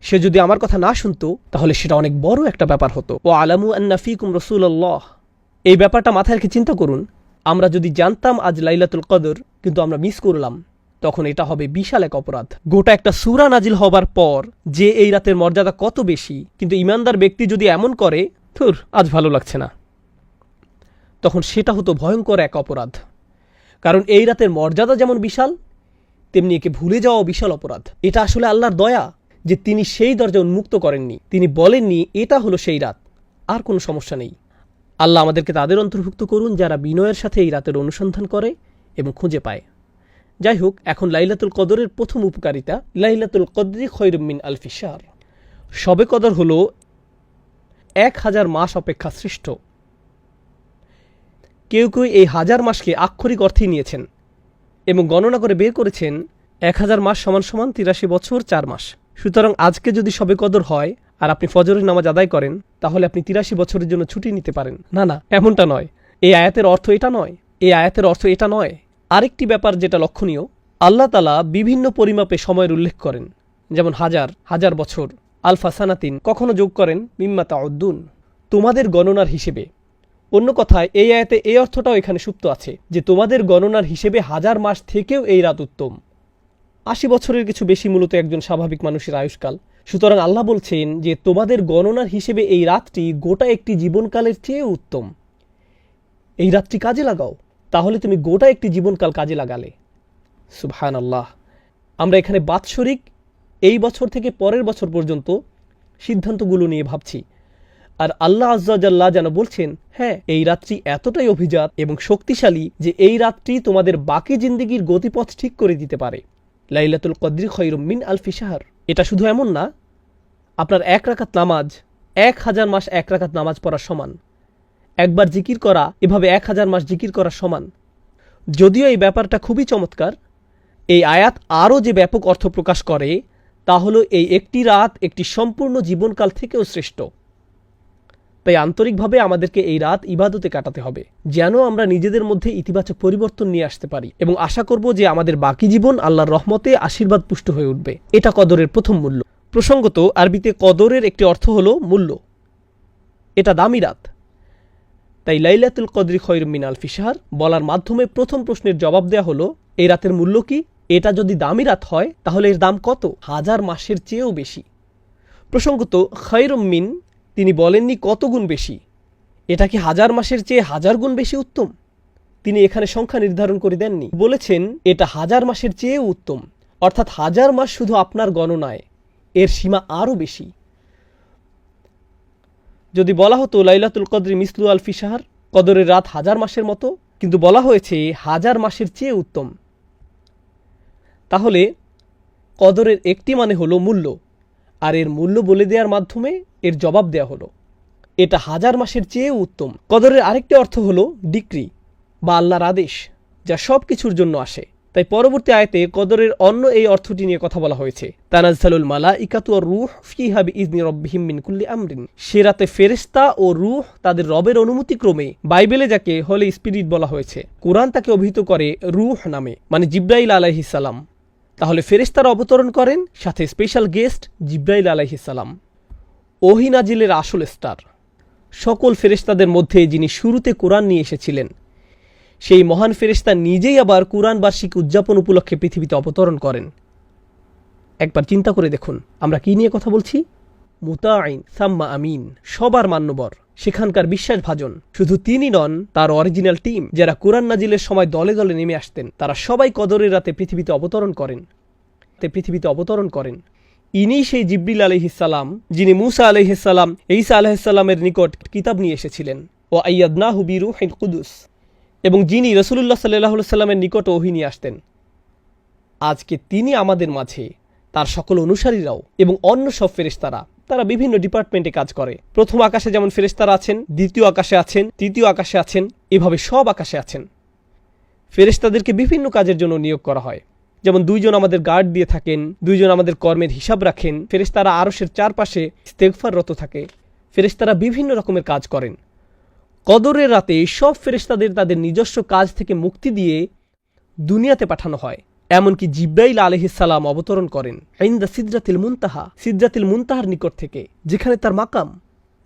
সে যদি আমার কথা না শুনত, তাহলে সেটা অনেক বড় একটা ব্যাপার হতো। ও আলামু আন্না ফীকুম রাসূলুল্লাহ, এই ব্যাপারটা মাথায় রেখে চিন্তা করুন, আমরা যদি জানতাম আজ লাইলাতুল কদর কিন্তু আমরা মিস করলাম, তখন এটা হবে বিশাল এক অপরাধ। গোটা একটা সূরা নাজিল হবার পর যে এই রাতের মর্যাদা কত বেশি, কিন্তু ইমানদার ব্যক্তি যদি এমন করে, ধুর আজ ভালো লাগছে না, তখন সেটা হতো ভয়ঙ্কর এক অপরাধ। কারণ এই রাতের মর্যাদা যেমন বিশাল, তেমনি একে ভুলে যাওয়া বিশাল অপরাধ। এটা আসলে আল্লাহর দয়া যে তিনি সেই দরজা উন্মুক্ত করেননি, তিনি বলেননি এটা হলো সেই রাত, আর কোনো সমস্যা নেই। আল্লাহ আমাদেরকে তাদের অন্তর্ভুক্ত করুন যারা বিনয়ের সাথে এই রাতের অনুসন্ধান করে এবং খুঁজে পায়। যাই হোক, এখন লাইলাতুল কদরের প্রথম উপকারিতা, লাইলাতুল কদরি খৈরুম মিন আলফি শাহর। শবে কদর হল 1000 মাস অপেক্ষা শ্রেষ্ঠ। কেউ কেউ এই 1000 মাসকে আক্ষরিক অর্থেই নিয়েছেন এবং গণনা করে বের করেছেন 1000 মাস সমান সমান 83 বছর 4 মাস। সুতরাং আজকে যদি শবে কদর হয় আর আপনি ফজরের নামাজ আদায় করেন, তাহলে আপনি 83 বছরের জন্য ছুটি নিতে পারেন। না না, এমনটা নয়। এই আয়াতের অর্থ এটা নয়, এই আয়াতের অর্থ এটা নয়। আরেকটি ব্যাপার যেটা লক্ষণীয়, আল্লাহ তাআলা বিভিন্ন পরিমাপে সময়ের উল্লেখ করেন, যেমন হাজার বছর, আলফা সানাতিন, কখনো যোগ করেন মিম্মা তাউদ্দুন, তোমাদের গণনার হিসেবে। অন্য কথায় এই আয়াতে এই অর্থটাও এখানে সুপ্ত আছে যে তোমাদের গণনার হিসেবে 1000 মাস থেকেও এই রাত উত্তম। 80 বছরের কিছু বেশি মূলত একজন স্বাভাবিক মানুষের আয়ুষ্কাল। সুতরাং আল্লাহ বলছেন যে তোমাদের গণনার হিসেবে এই রাতটি গোটা একটি জীবনকালের চেয়ে উত্তম। এই রাতটি কাজে লাগাও, তাহলে তুমি গোটা একটি জীবনকাল কাজে লাগালে। সুবহানাল্লাহ। আমরা এখানে বাৎসরিক এই বছর থেকে পরের বছর পর্যন্ত সিদ্ধান্তগুলো নিয়ে ভাবছি, আর আল্লাহ আজ্জা জাল্লাহ যেন বলছেন, হ্যাঁ, এই রাতটি এতটাই অভিজাত এবং শক্তিশালী যে এই রাতটি তোমাদের বাকি জিন্দেগির গতিপথ ঠিক করে দিতে পারে। লাইলাতুল কদরি খৈরুম মিন আলফি শাহর। এটা শুধু এমন না, আপনার 1 রাকাত নামাজ 1000 মাস 1 রাকাত নামাজ পড়ার সমান। একবার জিকির করা এভাবে 1000 মাস জিকির করার সমান। যদিও এই ব্যাপারটা খুবই চমৎকার, এই আয়াত আরও যে ব্যাপক অর্থ প্রকাশ করে তা হলো এই একটি রাত একটি সম্পূর্ণ জীবনকাল থেকেও শ্রেষ্ঠ। তাই আন্তরিকভাবে আমাদেরকে এই রাত ইবাদতে কাটাতে হবে, যেন আমরা নিজেদের মধ্যে ইতিবাচক পরিবর্তন নিয়ে আসতে পারি এবং আশা করব যে আমাদের বাকি জীবন আল্লাহর রহমতে আশীর্বাদ পুষ্ট হয়ে উঠবে। এটা কদরের প্রথম মূল্য। প্রসঙ্গত, আরবিতে কদরের একটি অর্থ হলো মূল্য। এটা দামি রাত। তাই লাইলাতুল কদরি খৈরুম মিন আলফি শাহর বলার মাধ্যমে প্রথম প্রশ্নের জবাব দেয়া হলো, এই রাতের মূল্য কি? এটা যদি দামি রাত হয় তাহলে এর দাম কত? 1000 মাসের চেয়েও বেশি। প্রসঙ্গত, খৈরুম মিন তিনি বলেননি কত গুণ বেশি। এটা কি 1000 মাসের চেয়ে 1000 গুণ বেশি উত্তম? তিনি এখানে সংখ্যা নির্ধারণ করে দেননি, বলেছেন এটা 1000 মাসের চেয়েও উত্তম, অর্থাৎ 1000 মাস শুধু আপনার গণনায়, এর সীমা আরও বেশি। যদি বলা হতো লাইলাতুল কদরি মিসলু আলফি শাহর, কদরের রাত 1000 মাসের মতো, কিন্তু বলা হয়েছে 1000 মাসের চেয়ে উত্তম, তাহলে কদরের একটি মানে হলো মূল্য, আর এর মূল্য বলে দেওয়ার মাধ্যমে এর জবাব দেয়া হলো এটা 1000 মাসের চেয়ে উত্তম। কদরের আরেকটি অর্থ হলো ডিক্রি, বা আল্লাহর আদেশ, যা সব কিছুর জন্য আসে। তাই পরবর্তী আয়াতে কদরের অন্য এই অর্থটি নিয়ে কথা বলা হয়েছে, তানাজ্জালুল মালাইকাতু ওয়ার রূহ ফিহা বিইযনি রাব্বিহিম মিন কুল্লি আমরিন। সে রাতে ফেরেশতা ও রূহ তাদের রবের অনুমতিক্রমে, বাইবেলে যাকে হোলি স্পিরিট বলা হয়েছে, কোরআন তাকে অভিহিত করে রূহ নামে, মানে জিব্রাইল আলাইহিস সালাম। তাহলে ফেরেশতারা অবতরণ করেন, সাথে স্পেশাল গেস্ট জিব্রাইল আলাইহিস সালাম, ওহী নাজিলের আসল স্টার। সকল ফেরেশতাদের মধ্যে যিনি শুরুতে কোরআন নিয়ে এসেছিলেন, সেই মহান ফেরেশতা নিজেই আবার কোরআন বার্ষিকী উদযাপন উপলক্ষে পৃথিবীতে অবতরণ করেন। একবার চিন্তা করে দেখুন, আমরা কি নিয়ে কথা বলছি? মুতাঈন সাম্মা আমিন, সবার মান্যবর, সেখানকার বিশ্বাসভাজন। শুধু তিনি নন, তার অরিজিনাল টিম, যারা কোরআন নাজিলের সময় দলে দলে নেমে আসতেন, তারা সবাই কদরের রাতে পৃথিবীতে অবতরণ করেন। ইনি সেই জিবরিল আলাইহিসসালাম, যিনি মূসা আলাইহিসসালাম, ঈসা আলাইহিসসালামের নিকট কিতাব নিয়ে এসেছিলেন, ও আইয়াদনাহু বিরূহিল কুদুস, এবং যিনি রাসূলুল্লাহ সাল্লাল্লাহু আলাইহি ওয়াসাল্লামের নিকট ওহী নিয়ে আসতেন। আজকে তিনি আমাদের মাঝে, তার সকল অনুসারীরাও এবং অন্য সব ফেরেশতারা, তারা বিভিন্ন ডিপার্টমেন্টে কাজ করে। প্রথম আকাশে যেমন ফেরেশতারা আছেন, দ্বিতীয় আকাশে আছেন, তৃতীয় আকাশে আছেন, এভাবে সব আকাশে আছেন। ফেরেশতাদেরকে বিভিন্ন কাজের জন্য নিয়োগ করা হয়। যেমন 2 জন আমাদের গার্ড দিয়ে থাকেন, 2 জন আমাদের কর্মের হিসাব রাখেন, ফেরেশতারা আরশের চারপাশে ইস্তেগফাররত থাকে, ফেরেশতারা বিভিন্ন রকমের কাজ করেন। কদরের রাতে সব ফেরেশতাদের তাদের নিজস্ব কাজ থেকে মুক্তি দিয়ে দুনিয়াতে পাঠানো হয়। এমনকি জিব্রাইল আলাইহিস সালাম অবতরণ করেন ইনদা সিদরাতিল মুনতাহা, সিদরাতিল মুনতাহার নিকট থেকে, যেখানে তার মাকাম,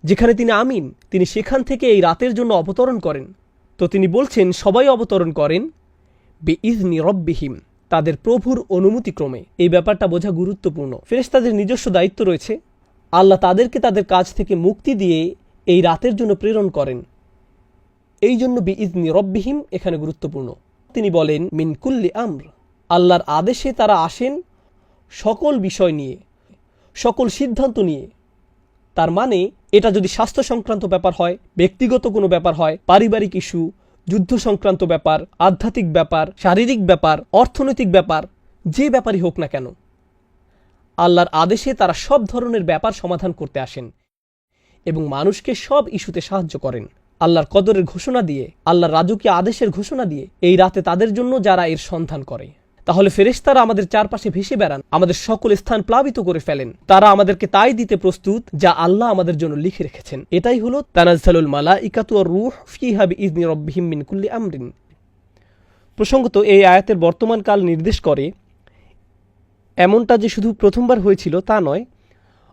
যেখানে তিনি আমিন, তিনি সেখান থেকে এই রাতের জন্য অবতরণ করেন। তো তিনি বলছেন সবাই অবতরণ করেন বিইজনি রাব্বিহিম, তাদের প্রভুর অনুমতিক্রমে। এই ব্যাপারটা বোঝা গুরুত্বপূর্ণ। ফেরেশতাদের নিজস্ব দায়িত্ব রয়েছে, আল্লাহ তাদেরকে তাদের কাজ থেকে মুক্তি দিয়ে এই রাতের জন্য প্রেরণ করেন। এই জন্য বিইজনি রাব্বিহিম এখানে গুরুত্বপূর্ণ। তিনি বলেন মিন কুল্লি আমর, আল্লাহর আদেশে তারা আসেন সকল বিষয় নিয়ে, সকল সিদ্ধান্ত নিয়ে। তার মানে এটা যদি স্বাস্থ্য সংক্রান্ত ব্যাপার হয়, ব্যক্তিগত কোনো ব্যাপার হয়, পারিবারিক ইস্যু, যুদ্ধ সংক্রান্ত ব্যাপার, আধ্যাত্মিক ব্যাপার, শারীরিক ব্যাপার, অর্থনৈতিক ব্যাপার, যে ব্যাপারই হোক না কেন, আল্লাহর আদেশে তারা সব ধরনের ব্যাপার সমাধান করতে আসেন এবং মানুষকে সব ইস্যুতে সাহায্য করেন। আল্লাহর কদরের ঘোষণা দিয়ে, আল্লাহর রাজকীয় আদেশের ঘোষণা দিয়ে এই রাতে তাদের জন্য যারা এর সন্ধান করে। তাহলে ফেরেশতারা আমাদের চারপাশে ভেসে বেড়ান, আমাদের সকল স্থান প্লাবিত করে ফেলেন। তারা আমাদেরকে তাই দিতে প্রস্তুত যা আল্লাহ আমাদের জন্য লিখে রেখেছেন। এটাই হলো তানাজ্জালুল মালাইকাতু ওয়ার রূহ ফিহা বিইজনি রাব্বিহিম মিন কুল্লি আমরিন। প্রসঙ্গত এই আয়াতের বর্তমান কাল নির্দেশ করে এমনটা যে শুধু প্রথমবার হয়েছিল তা নয়,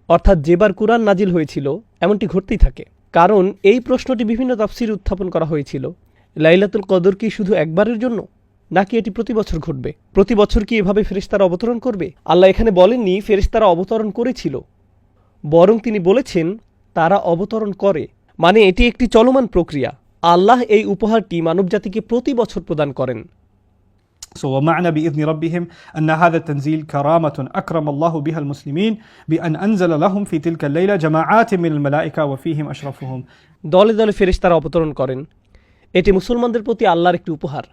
অর্থাৎ যেবার কুরআন নাজিল হয়েছিল এমনটি ঘটতেই থাকে। কারণ এই প্রশ্নটি বিভিন্ন তাফসীরে উত্থাপন করা হয়েছিল, লাইলাতুল কদর কি শুধু একবারের জন্য, নাকি এটি প্রতি বছর ঘটবে? প্রতি বছর কি এভাবে ফেরেশতারা অবতরণ করবে? আল্লাহ এখানে বলেননি ফেরেশতারা অবতরণ করেছিল, বরং তিনি বলেছেন তারা অবতরণ করে। মানে এটি একটি চলমান প্রক্রিয়া। আল্লাহ এই উপহারটি মানবজাতিকে প্রতি বছর প্রদান করেন। So ومعنى بإذن ربهم أن هذا التنزيل كرامة أكرم الله بها المسلمين بأن أنزل لهم في تلك الليلة جماعات من الملائكة وفيهم أشرفهم। দলে দলে ফেরেশতারা অবতরণ করেন, এটি মুসলমানদের প্রতি আল্লাহর একটি উপহার।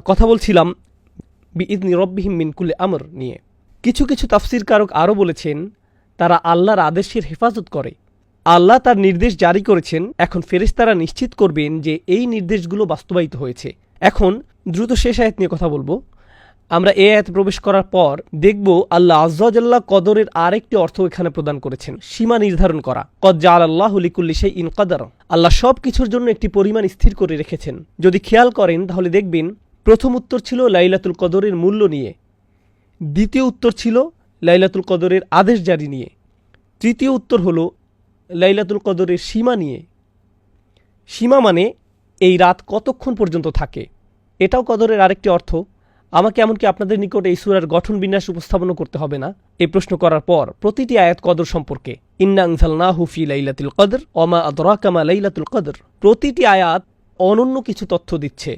কথা বলছিলাম বিইজনি রাব্বিহিম মিন কুল্লি আমর নিয়ে। কিছু কিছু তাফসীরকারক আরও বলেছেন তারা আল্লাহর আদেশের হেফাজত করে। আল্লাহ তার নির্দেশ জারি করেছেন, এখন ফেরেশতারা নিশ্চিত করবেন যে এই নির্দেশগুলো বাস্তবায়িত হয়েছে। এখন দ্রুত শেষ আয়াত নিয়ে কথা বলবো। আমরা এই আয়াতে প্রবেশ করার পর দেখব আল্লাহ আযজা ওয়া জাল্লা কদরের আরেকটি অর্থ এখানে প্রদান করেছেন, সীমা নির্ধারণ করা। কদ জাআলাল্লাহু লিকুল্লি শাইইন কদর, আল্লাহ সব কিছুর জন্য একটি পরিমাণ স্থির করে রেখেছেন। যদি খেয়াল করেন তাহলে দেখবেন প্রথম উত্তর ছিল লাইলাতুল কদরের মূল্য নিয়ে, দ্বিতীয় উত্তর ছিল লাইলাতুল কদরের আদেশ জারি নিয়ে, তৃতীয় উত্তর হলো লাইলাতুল কদরের সীমা নিয়ে। সীমা মানে এই রাত কতক্ষণ পর্যন্ত থাকে, এটাও কদরের আরেকটি অর্থ। আমাকে এমনকি আপনাদের নিকট এই সূরার গঠন বিন্যাস উপস্থাপনও করতে হবে না। এই প্রশ্ন করার পর প্রতিটি আয়াত কদর সম্পর্কে, ইন্না আনজালনাহু ফি লাইলাতুল কদর ওয়া মা আদরাকা মা লাইলাতুল কদর, প্রতিটি আয়াত অনন্য কিছু তথ্য দিচ্ছে।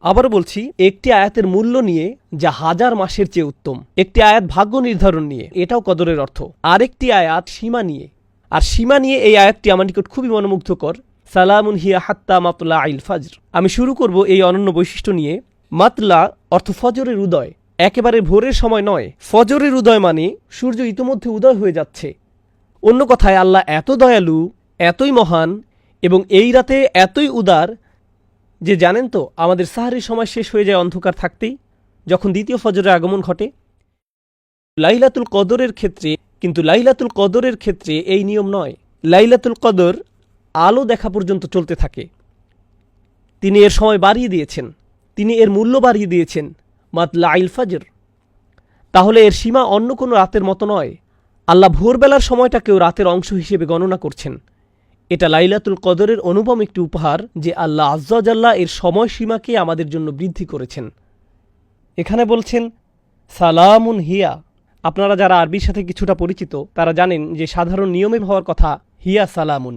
আবার বলছি, একটি আয়াতের মূল্য নিয়ে যা 1000 মাসের চেয়ে উত্তম, একটি আয়াত ভাগ্য নির্ধারণ নিয়ে, এটাও কদরের অর্থ, আরেকটি আয়াত সীমা নিয়ে। আর সীমা নিয়ে এই আয়াতটি আমার নিকট খুবই মনোমুগ্ধকর। সালামুন হিয়া হাত্তা মাতলা আইল ফাজর। আমি শুরু করব এই অনন্য বৈশিষ্ট্য নিয়ে। মাতলা অর্থ ফজরের উদয়, একেবারে ভোরের সময় নয়। ফজরের উদয় মানে সূর্য ইতিমধ্যে উদয় হয়ে যাচ্ছে। অন্য কথায় আল্লাহ এত দয়ালু, এতই মহান এবং এই রাতে এতই উদার যে জানেন তো আমাদের সাহারির সময় শেষ হয়ে যায় অন্ধকার থাকতেই, যখন দ্বিতীয় ফজরের আগমন ঘটে। লাইলাতুল কদরের ক্ষেত্রে এই নিয়ম নয়। লাইলাতুল কদর আলো দেখা পর্যন্ত চলতে থাকে। তিনি এর সময় বাড়িয়ে দিয়েছেন, তিনি এর মূল্য বাড়িয়ে দিয়েছেন মাতলাইল ফজর। তাহলে এর সীমা অন্য কোনো রাতের মতো নয়। আল্লাহ ভোরবেলার সময়টাকেও রাতের অংশ হিসেবে গণনা করছেন। এটা লাইলাতুল কদরের অনুপম একটি উপহার যে আল্লাহ আজ্জা জাল্লা এর সময়সীমাকে আমাদের জন্য বৃদ্ধি করেছেন। এখানে বলছেন সালামুন হিয়া। আপনারা যারা আরবির সাথে কিছুটা পরিচিত তারা জানেন যে সাধারণ নিয়মে হওয়ার কথা হিয়া সালামুন,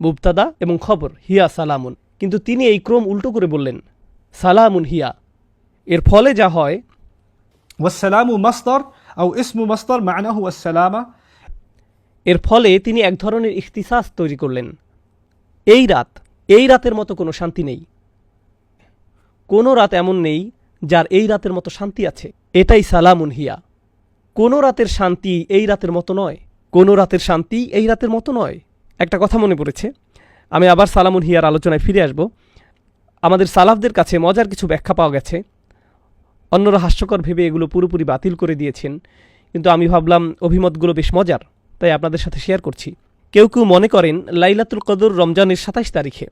মুবতাদা এবং খবর হিয়া সালামুন, কিন্তু তিনি এই ক্রম উল্টো করে বললেন সালামুন হিয়া। এর ফলে যা হয়, والسلام مصدر أو اسم مصدر معناه السلامة. এর ফলে তিনি এক ধরনের ইখতিসাস তৈরি করলেন। এই রাতের মতো কোনো শান্তি নেই, কোনো রাত এমন নেই যার এই রাতের মতো শান্তি আছে। এটাই সালামুন হিয়া। কোনো রাতের শান্তি এই রাতের মতো নয়, কোনো রাতের শান্তি এই রাতের মতো নয়। একটা কথা মনে পড়েছে, আমি আবার সালামুন হিয়ার আলোচনায় ফিরে আসব। আমাদের সালাফদের কাছে মজার কিছু ব্যাখ্যা পাওয়া গেছে। অন্যরা হাস্যকর ভেবে এগুলো পুরোপুরি বাতিল করে দিয়েছেন, কিন্তু আমি ভাবলাম অভিমতগুলো বেশ মজার, তাই আপনাদের সাথে শেয়ার করছি। কেউ কেউ মনে করেন লাইলাতুল কদর রমজানের ২৭ তারিখে।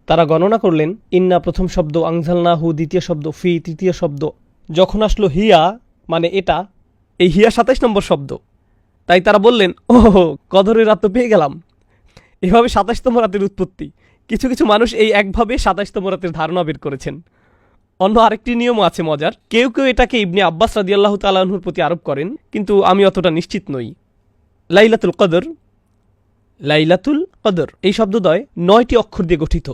তারা গণনা করলেন ইন্না প্রথম শব্দ, আনজালনাহু দ্বিতীয় শব্দ, ফি তৃতীয় শব্দ, যখন আসলো হিয়া মানে এটা, এই হিয়া ২৭ নম্বর শব্দ। তাই তারা বললেন ওহো কদরের রাত তো পেয়ে গেলাম। এভাবে ২৭তম রাতের উৎপত্তি। কিছু কিছু মানুষ এই একভাবে ২৭তম রাতের ধারণা বের করেছেন। অন্য আরেকটি নিয়মও আছে মজার। কেউ কেউ এটাকে ইবনে আব্বাস রাদিয়াল্লাহু তাআলা আনহুর প্রতি আরোপ করেন, কিন্তু আমি অতটা নিশ্চিত নই। লাইলাতুল কদর এই শব্দদ্বয় ৯টি অক্ষর দিয়ে গঠিত।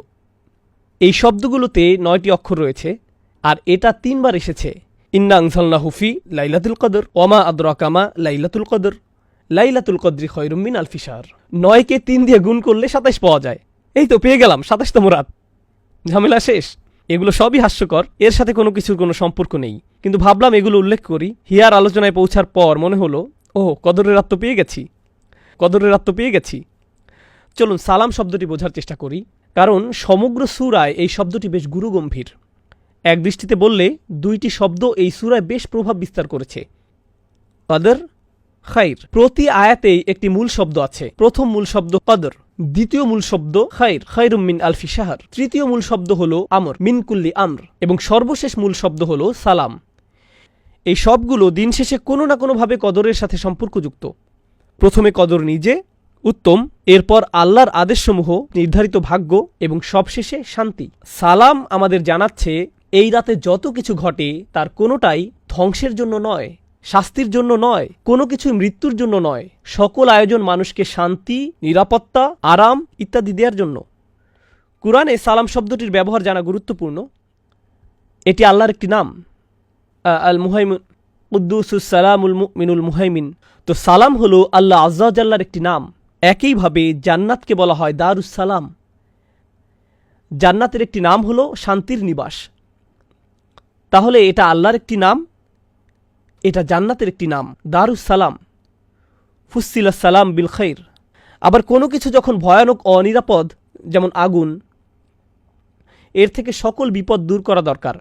এই শব্দগুলোতে ৯টি অক্ষর রয়েছে, আর এটা ৩ বার এসেছে। ইন্না আনজালনাহু ফি লাইলাতুল কদর, ওমা আদরাকা মা লাইলাতুল কদর, লাইলাতুল কদরি খায়রুম মিন আলফি শাহর। ৯কে ৩ দিয়ে গুণ করলে ২৭ পাওয়া যায়। এই তো পেয়ে গেলাম ২৭তম রাত, ঝামেলা শেষ। এগুলো সবই হাস্যকর, এর সাথে কোনো কিছুর কোনো সম্পর্ক নেই, কিন্তু ভাবলাম এগুলো উল্লেখ করি। হিয়ার আলোচনায় পৌঁছার পর মনে হলো কদরের রাত তো পেয়ে গেছি। চলুন সালাম শব্দটি বোঝার চেষ্টা করি, কারণ সমগ্র সূরায় এই শব্দটি বেশ গুরুগম্ভীর। এক দৃষ্টিতে বললে ২টি শব্দ এই সূরায় বেশ প্রভাব বিস্তার করেছে। কদর, খাইর। প্রতি আয়াতেই একটি মূল শব্দ আছে। প্রথম মূল শব্দ কদর, দ্বিতীয় মূল শব্দ খাইর, খায়রুম মিন আলফি শাহর, তৃতীয় মূল শব্দ হল আমর, মিন কুল্লি আমর, এবং সর্বশেষ মূল শব্দ হল সালাম। এই সবগুলো দিন শেষে কোনো না কোনোভাবে কদরের সাথে সম্পর্কযুক্ত। প্রথমে কদর নিজে, উত্তম, এরপর আল্লাহর আদেশসমূহ, নির্ধারিত ভাগ্য, এবং সবশেষে শান্তি। সালাম আমাদের জানাচ্ছে এই রাতে যত কিছু ঘটে তার কোনোটাই ধ্বংসের জন্য নয়, শাস্তির জন্য নয়, কোনো কিছু মৃত্যুর জন্য নয়। সকল আয়োজন মানুষকে শান্তি, নিরাপত্তা, আরাম ইত্যাদি দেওয়ার জন্য। কুরআনে সালাম শব্দটির ব্যবহার জানা গুরুত্বপূর্ণ। এটি আল্লাহর একটি নাম, আল মুহাইমিন, কুদ্দুসুস সালামুল মুমিনুল মুহাইমিন। তো সালাম হলো আল্লাহ আজ্জা জাল্লার একটি নাম। একইভাবে জান্নাতকে বলা হয় দারুস সালাম। জান্নাতের একটি নাম হলো শান্তির নিবাস। তাহলে এটা আল্লাহর একটি নাম, এটা জান্নাতের একটি নাম, দারুস সালাম। ফুসিলাস সালাম বিল খাইর। আবার কোনো কিছু যখন ভয়ানক অনিরাপদ, যেমন আগুন, এর থেকে সকল বিপদ দূর করা দরকার।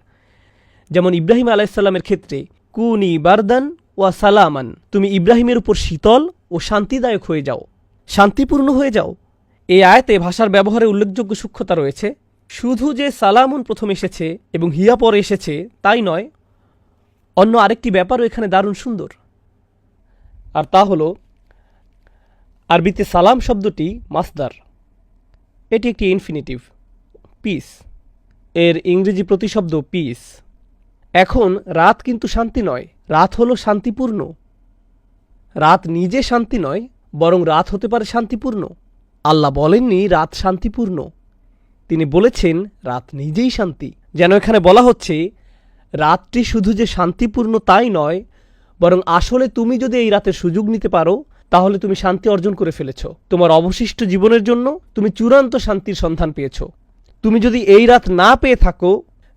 যেমন ইব্রাহিম আলাইহিসসালামের ক্ষেত্রে কুনি বারদান ওয়া সালামান, তুমি ইব্রাহিমের উপর শীতল ও শান্তিদায়ক হয়ে যাও, শান্তিপূর্ণ হয়ে যাও। এই আয়াতে ভাষার ব্যবহারে উল্লেখযোগ্য সূক্ষ্মতা রয়েছে। শুধু যে সালামুন প্রথম এসেছে এবং হিয়া পরে এসেছে তাই নয়, অন্য আরেকটি ব্যাপারও এখানে দারুণ সুন্দর, আর তা হল আরবিতে সালাম শব্দটি মাসদার। এটি একটি ইনফিনিটিভ, পিস, এর ইংরেজি প্রতিশব্দ পিস। এখন রাত কিন্তু শান্তি নয়, রাত হলো শান্তিপূর্ণ। রাত নিজে শান্তি নয়, বরং রাত হতে পারে শান্তিপূর্ণ। আল্লাহ বলেননি রাত শান্তিপূর্ণ, তিনি বলেছেন রাত নিজেই শান্তি। যেন এখানে বলা হচ্ছে রাতটি শুধু যে শান্তিপূর্ণ তাই নয়, বরং আসলে তুমি যদি এই রাতের সুযোগ নিতে পারো তাহলে তুমি শান্তি অর্জন করে ফেলেছ। তোমার অবশিষ্ট জীবনের জন্য তুমি চূড়ান্ত শান্তির সন্ধান পেয়েছ। তুমি যদি এই রাত না পেয়ে থাকো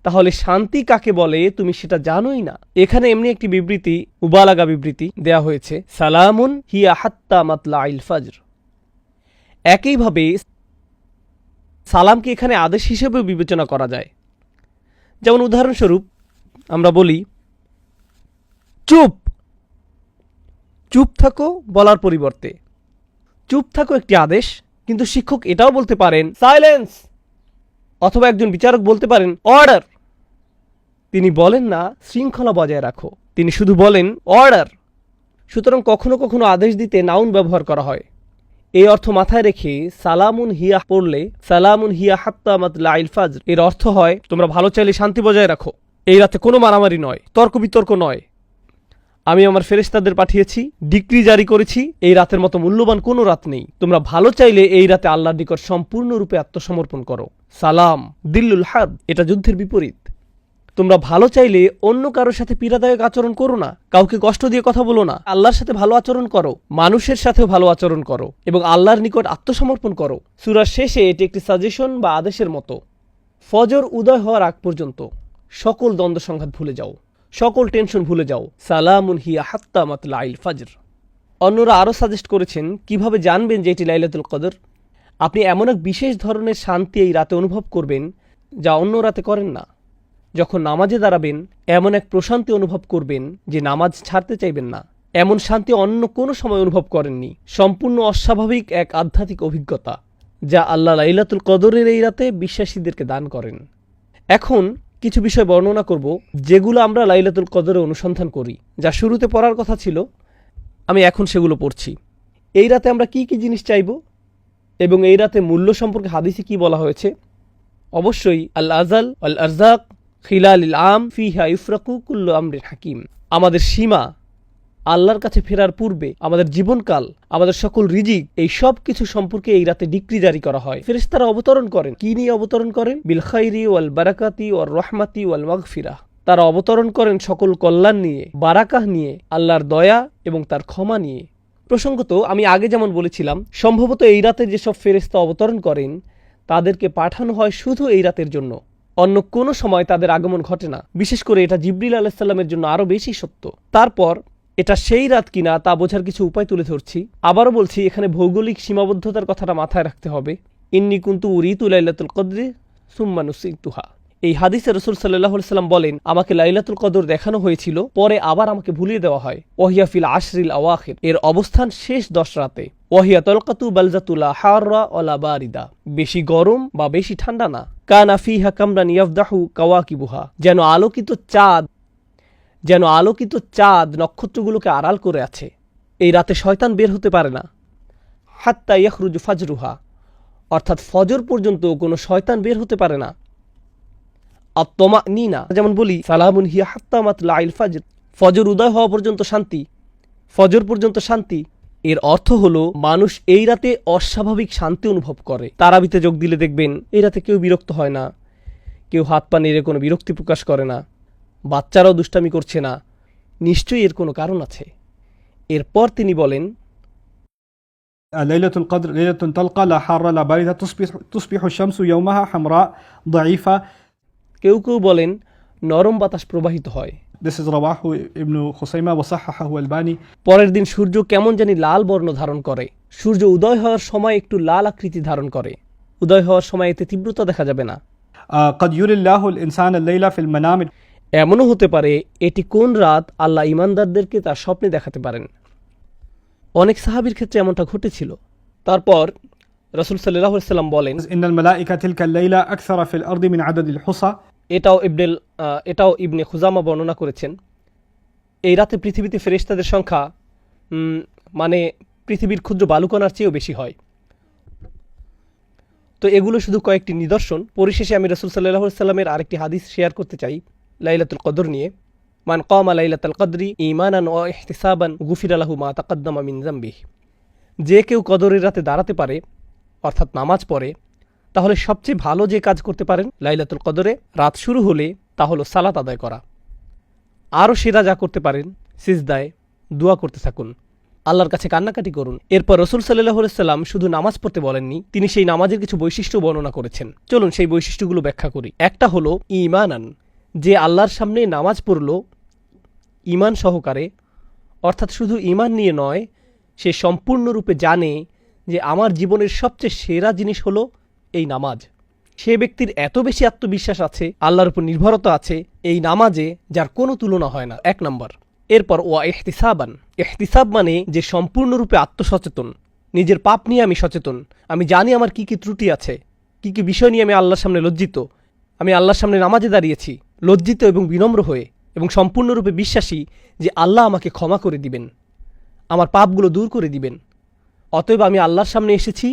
তাহলে শান্তি কাকে বলে তুমি সেটা জানোই না। এখানে এমনি একটি বিবৃতি, মুবালাগা বিবৃতি দেয়া হয়েছে, সালামুন হিয়া হাত্তা মাতলাইল ফজর। একইভাবে সালামকে এখানে আদেশ হিসেবেও বিবেচনা করা যায়। যেমন উদাহরণস্বরূপ আমরা বলি চুপ, চুপ থাকো বলার পরিবর্তে চুপ থাকো একটি আদেশ, কিন্তু শিক্ষক এটাও বলতে পারেন সাইলেন্স, অথবা একজন বিচারক বলতে পারেন অর্ডার। তিনি বলেন না শৃঙ্খলা বজায় রাখো, তিনি শুধু বলেন অর্ডার। সুতরাং কখনো কখনো আদেশ দিতে নাউন ব্যবহার করা হয়। এই অর্থ মাথায় রেখে সালামুন হিয়া পড়লে সালামুন হিয়া হাত্তা মাতলাইল ফাজর এর অর্থ হয় তোমরা ভালো চাইলে শান্তি বজায় রাখো, এই রাতে কোনো মারামারি নয়, তর্ক বিতর্ক নয়। আমি আমার ফেরেশতাদের পাঠিয়েছি, ডিক্রি জারি করেছি, এই রাতের মতো মূল্যবান কোনো রাত নেই। তোমরা ভালো চাইলে এই রাতে আল্লাহর নিকট সম্পূর্ণরূপে আত্মসমর্পণ করো। সালাম দিল্লুল হার্ব, এটা যুদ্ধের বিপরীত। তোমরা ভালো চাইলে অন্য কারোর সাথে পীড়াদায়ক আচরণ করো না, কাউকে কষ্ট দিয়ে কথা বলো না, আল্লাহর সাথে ভালো আচরণ করো, মানুষের সাথেও ভালো আচরণ করো এবং আল্লাহর নিকট আত্মসমর্পণ করো। সূরার শেষে এটি একটি সাজেশন বা আদেশের মতো। ফজর উদয় হওয়ার আগ পর্যন্ত সকল দ্বন্দ্ব সংঘাত ভুলে যাও, সকল টেনশন ভুলে যাও। সালামুন হিয়া হাত্তা মাতলাইল ফাজর। অন্যরা আরও সাজেস্ট করেছেন কিভাবে জানবেন যে এটি লাইলাতুল কদর। আপনি এমন এক বিশেষ ধরনের শান্তি এই রাতে অনুভব করবেন যা অন্য রাতে করেন না। যখন নামাজে দাঁড়াবেন এমন এক প্রশান্তি অনুভব করবেন যে নামাজ ছাড়তে চাইবেন না। এমন শান্তি অন্য কোনো সময় অনুভব করেননি। সম্পূর্ণ অস্বাভাবিক এক আধ্যাত্মিক অভিজ্ঞতা যা আল্লাহ লাইলাতুল কদরের এই রাতে বিশ্বাসীদেরকে দান করেন। এখন কিছু বিষয় বর্ণনা করব যেগুলো আমরা লাইলাতুল কদরে অনুসন্ধান করি, যা শুরুতে পড়ার কথা ছিল, আমি এখন সেগুলো পড়ছি। এই রাতে আমরা কি কি জিনিস চাইব এবং এই রাতে মূল্য সম্পর্কে হাদিসে কি বলা হয়েছে। অবশ্যই আল আজাল আল আরজাক খিলালিল আম ফিহা ইফরাকু কুল্লু আমরিন হাকিম। আমাদের সীমা, আল্লাহর কাছে ফেরার পূর্বে আমাদের জীবনকাল, আমাদের সকল রিজিক, এই সব কিছু সম্পর্কে এই রাতে ডিক্রি জারি করা হয়। ফেরেশতারা অবতরণ করেন। কি নিয়ে অবতরণ করেন? বিল খাইরি ওয়াল বারাকাতি ওয়ার রহমাতি ওয়াল মাগফিরাহ। তারা অবতরণ করেন সকল কল্যাণ নিয়ে, বারাকাহ নিয়ে, আল্লাহর দয়া এবং তার ক্ষমা নিয়ে। প্রসঙ্গত আমি আগে যেমন বলেছিলাম, সম্ভবত এই রাতে যেসব ফেরেশতা অবতরণ করেন তাদেরকে পাঠানো হয় শুধু এই রাতের জন্য। অন্য কোনো সময় তাদের আগমন ঘটে না। বিশেষ করে এটা জিবরিল আলাইহিস সালামের জন্য আরও বেশি সত্য। তারপর এটা সেই রাত কিনা তা বোঝার কিছু উপায় তুলে ধরছি। আবারও বলছি, এখানে ভৌগোলিক সীমাবদ্ধতার কথাটা মাথায় রাখতে হবে। ইন্নী কুনতু উরিতু লাইলাতুল কদরি সুম্মা নুসিতুহা। এই হাদিসে রাসূল সাল্লাল্লাহু আলাইহি সাল্লাম বলেন, আমাকে লাইলাতুল কদর দেখানো হয়েছিল, পরে আবার আমাকে ভুলিয়ে দেওয়া হয়। ওয়াহিয়া ফিল আশরিল আওয়াখির, এর অবস্থান শেষ 10 রাতে। ওয়াহিয়া তালকাতু বালজাতুলা হাররা ওয়ালা বারিদা, বেশি গরম বা বেশি ঠান্ডা না। কানা ফিহা কামরান ইয়াফদাহু কাওয়াকিবুহা, যেন আলোকিত চাঁদ নক্ষত্রগুলোকে আড়াল করে আছে। এই রাতে শয়তান বের হতে পারে না। হাত্তা ইয়াখরুজু ফাজরুহা, অর্থাৎ ফজর পর্যন্ত কোনো শয়তান বের হতে পারে না। আত-তামানিনা, যেমন বলি সালামুন হিয়া হাত্তা মাতলাইল ফাজর, ফজর উদয় হওয়া পর্যন্ত শান্তি, ফজর পর্যন্ত শান্তি। এর অর্থ হলো মানুষ এই রাতে অস্বাভাবিক শান্তি অনুভব করে। তারাবিতে যোগ দিলে দেখবেন এই রাতে কেউ বিরক্ত হয় না, কেউ হাত পা নেড়ে কোনো বিরক্তি প্রকাশ করে না, বাচ্চারাও দুষ্টামি করছে না। নিশ্চয়ই এর কোনো কারণ আছে। এরপর তিনি বলেন, ليلة القدر ليلة تلقى لا حار لا باردة تصبح الشمس يومها حمراء ضعيفة. কেউ কেউ বলেন নরম বাতাস প্রবাহিত হয়। This is رواه ابن خزيمة وصححه الباني. পরের দিন সূর্য কেমন জানি লাল বর্ণ ধারণ করে। সূর্য উদয় হওয়ার সময় একটু লাল আকৃতি ধারণ করে। উদয় হওয়ার সময় এতে তীব্রতা দেখা যাবে না। قد يري الله الإنسان الليلة في المنام. এমনও হতে পারে এটি কোন রাত আল্লাহ ঈমানদারদেরকে তার স্বপ্নে দেখাতে পারেন। অনেক সাহাবীর ক্ষেত্রে এমনটা ঘটেছিল। তারপর রাসূল সাল্লাল্লাহু আলাইহি সাল্লাম বলেন, إن الملائكة تلك الليلة أكثر في الأرض من عدد الحصى. এটাও ইবনে খুজামা বর্ণনা করেছেন। এই রাতে পৃথিবীতে ফেরেশতাদের সংখ্যা মানে পৃথিবীর ক্ষুদ্র বালুকণার চেয়েও বেশি হয়। তো এগুলো শুধু কয়েকটি নিদর্শন। পরিশেষে আমি রাসূল সাল্লাল্লাহু আলাইহি সাল্লামের আরেকটি হাদিস শেয়ার করতে চাই লাইলাতুল কদর নিয়ে। মান কামা লাইলাতুল কদরি ঈমানান ওয়া ইহতিসাবান গুফিরা লাহু মা তাকাদ্দামা মিন যামবিহি। যে কেউ কদরের রাতে দাঁড়াতে পারে, অর্থাৎ নামাজ পড়ে, তাহলে সবচেয়ে ভালো যে কাজ করতে পারেন লাইলাতুল কদরে রাত শুরু হলে তা হলো সালাত আদায় করা। আরও সেরা যা করতে পারেন সিজদায় দোয়া করতে থাকুন, আল্লাহর কাছে কান্নাকাটি করুন। এরপর রাসূল সাল্লাল্লাহু আলাইহি সাল্লাম শুধু নামাজ পড়তে বলেননি, তিনি সেই নামাজের কিছু বৈশিষ্ট্য বর্ণনা করেছেন। চলুন সেই বৈশিষ্ট্যগুলো ব্যাখ্যা করি। একটা হলো ঈমানান, যে আল্লাহর সামনে নামাজ পড়ল ঈমান সহকারে, অর্থাৎ শুধু ঈমান নিয়ে নয়, সে সম্পূর্ণরূপে জানে যে আমার জীবনের সবচেয়ে সেরা জিনিস হলো এই নামাজ। সে ব্যক্তির এত বেশি আত্মবিশ্বাস আছে, আল্লাহর উপর নির্ভরতা আছে এই নামাজে, যার কোনো তুলনা হয় না। 1 নম্বর। এরপর ওয়া ইহতিসাবান। ইহতিসাব মানে যে সম্পূর্ণরূপে আত্মসচেতন, নিজের পাপ নিয়ে আমি সচেতন, আমি জানি আমার কি কি ত্রুটি আছে, কি কি বিষয় নিয়ে আমি আল্লাহর সামনে লজ্জিত, আমি আল্লাহর সামনে নামাজে দাঁড়িয়েছি লজ্জিত এবং বিনম্র হয়ে, এবং সম্পূর্ণরূপে বিশ্বাসী যে আল্লাহ আমাকে ক্ষমা করে দিবেন, আমার পাপগুলো দূর করে দিবেন। অতএব আমি আল্লাহর সামনে এসেছি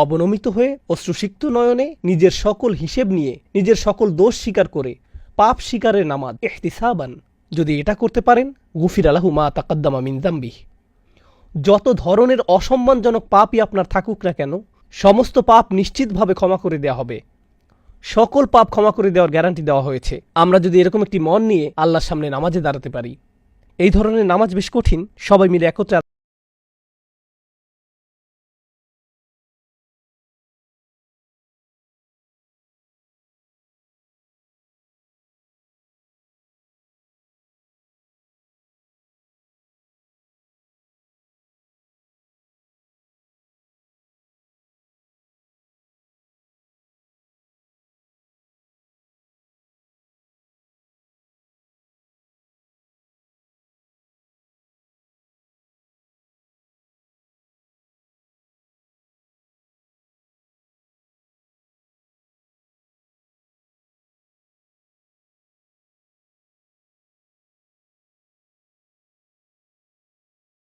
অবনমিত হয়ে, অশ্রুসিক্ত নয়নে, নিজের সকল হিসেব নিয়ে, নিজের সকল দোষ স্বীকার করে, পাপ স্বীকারের নামাজ ইহতিসাবান। যদি এটা করতে পারেন, গুফির আলাহু মা তাকাদ্দামা মিন যামবিহ। যত ধরনের অসম্মানজনক পাপই আপনার থাকুক না কেন, সমস্ত পাপ নিশ্চিতভাবে ক্ষমা করে দেওয়া হবে। সকল পাপ ক্ষমা করে দেওয়ার গ্যারান্টি দেওয়া হয়েছে, আমরা যদি এরকম একটি মন নিয়ে আল্লাহর সামনে নামাজে দাঁড়াতে পারি। এই ধরনের নামাজ বেশ কঠিন, সবাই মিলে একত্রে